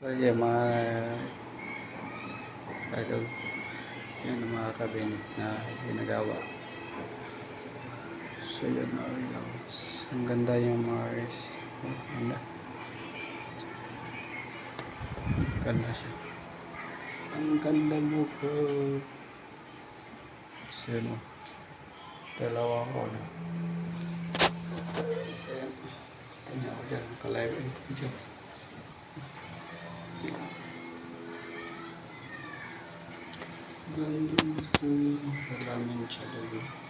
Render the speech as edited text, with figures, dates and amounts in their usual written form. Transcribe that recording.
Ayan mga idol, yan ang mga cabinet na ginagawa. So yun mga relax, ang ganda yung mga res, ganda, ganda siya, ang ganda mo po. So yun o, dalawa ko na. So yan, kanya ko dyan, nakalive video. Ganda sa salamin siya doon.